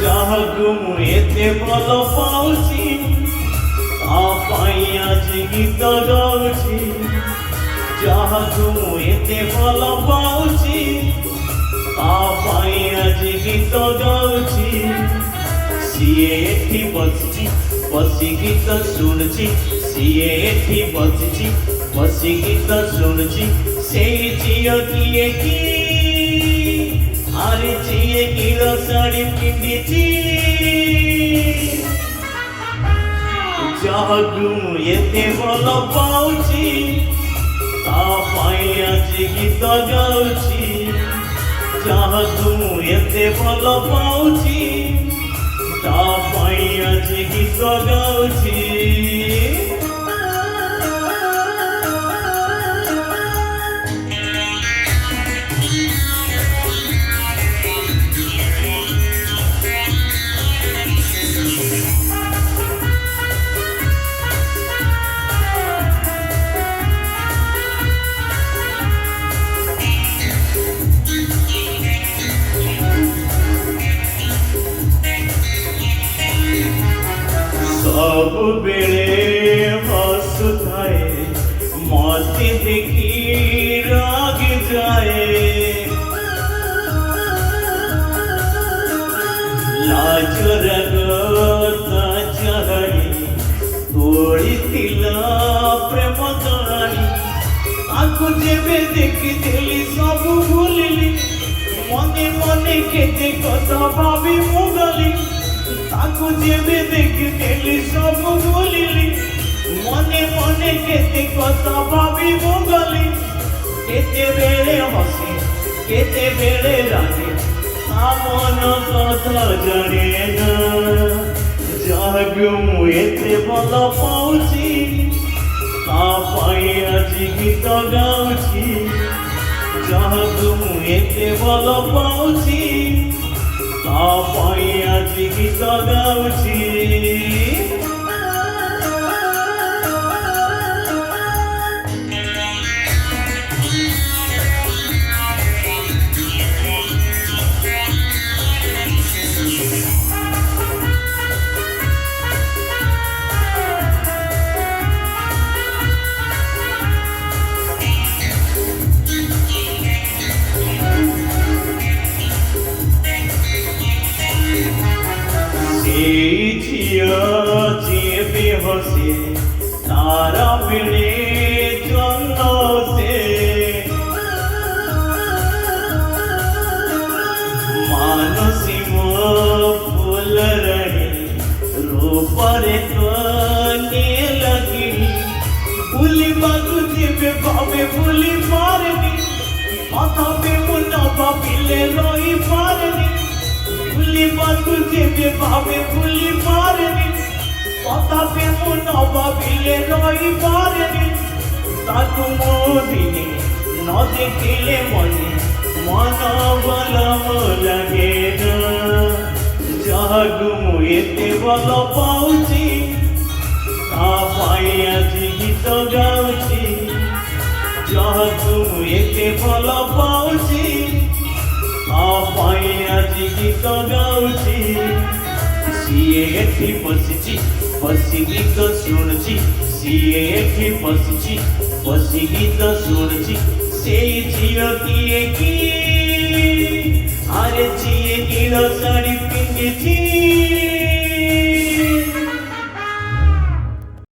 ଯାହାକୁ ମୁଁ ଏତେ ଭଲ ପାଉଛି ତା ପାଇଁ ଆଜି ଗୀତ ଗାଉଛି। ଯାହାକୁ ମୁଁ ଏତେ ଭଲ ପାଉଛି ତା ପାଇଁ ଆଜି ଗୀତ ଗାଉଛି। ସିଏ ଏଠି ବସିଛି ବସି ଗୀତ ଶୁଣୁଛି। ସିଏ ଏଠି ବସିଛି ବସି ଗୀତ ଶୁଣୁଛି। ସେଇ ଝିଅ କିଏ କି ଆରେ ଝିଏ କିର ଶାଢ଼ୀ ପିନ୍ଧିଛି। ଯାହାକୁ ମୁଁ ଏତେ ଭଲ ପାଉଛି ତା ପାଇଁ ଆଜି ଗୀତ ଗାଉଛି। ଯାହାକୁ ମୁଁ ଏତେ ଭଲ ପାଉଛି ତା ପାଇଁ ଆଜି ଗୀତ ଗାଉଛି। ସବୁବେଳେ ହସୁଥାଏ ମତେ ଦେଖି ରାଗି ଯାଏ। ଲାଜର କଥା ଚାହାଣି ତୋଳିଥିଲା ପ୍ରେମ କାହାଣୀ। ତାକୁ ଯେବେ ଦେଖିଥିଲି ସବୁ ଭୁଲିଲି। ମନେ ମନେ କେତେ କଥା ଭାବି ମୁଁ ଗଲି। ତାକୁ ଯେବେ ଦେଖିଥିଲି ସବୁ ଭୁଲିଲି। ମନେ ମନେ କେତେ କଥା ଭାବି ମୁଁ ଗଲି। କେତେବେଳେ ହସେ କେତେବେଳେ ରାଗେ ତା ମନ କଥା ଜାଣେ ନା। ଯାହାକୁ ମୁଁ ଏତେ ଭଲ ପାଉଛି ତା ପାଇଁ ଆଜି ଗୀତ ଗାଉଛି। ଯାହାକୁ ମୁଁ ଏତେ ଭଲ ପାଉଛି ତା ପାଇଁ ଆଜି ଗୀତ ଗାଉଛି। ଝିଅ ଯିଏ ବି ହସେ ତାରା ମିଳେ ଜନ୍ମ ସେ। ମାନସୀ ମୋ ଫୁଲରାଣୀ ରୂପରେ ତୋନେ ଲାଗିନି। ବୁଲିବାକୁ ଯେବେ ଭାବେ ଭୁଲି ପାରେନି। ତଥାପି ମୁଁ ନ ଭାବିଲେ ରହିପାରେନି। ବୁଲିବାକୁ ଯେବେ ଭାବେ ଭୁଲି ପାରେନି। ତଥାପି ମୁଁ ନ ଭାବିଲେ ରହିପାରେନି। ତାକୁ ମୁଁ ଦିନେ ନ ଦେଖିଲେ ମନେ ମନ ଭଲ ଲାଗେ ନା। ଯାହାକୁ ମୁଁ ଏତେ ଭଲ ପାଉଛି ତା ପାଇଁ ଆଜି ଗୀତ ଗାଉଛି। ଯାହାକୁ ମୁଁ ଏତେ ଭଲ ପାଉଛି ତା ପାଇଁ ଆଜି ଗୀତ ଗାଉଛି। ସିଏ ଏଠି ବସିଛି ବସି ଗୀତ ଶୁଣୁଛି। ସିଏ ଏଠି ବସିଛି ବସି ଗୀତ ଶୁଣୁଛି। ସେଇ ଝିଅ କିଏ କି ଆରେ ଝିଏ କିର ଶାଢ଼ୀ ପିନ୍ଧିଛି।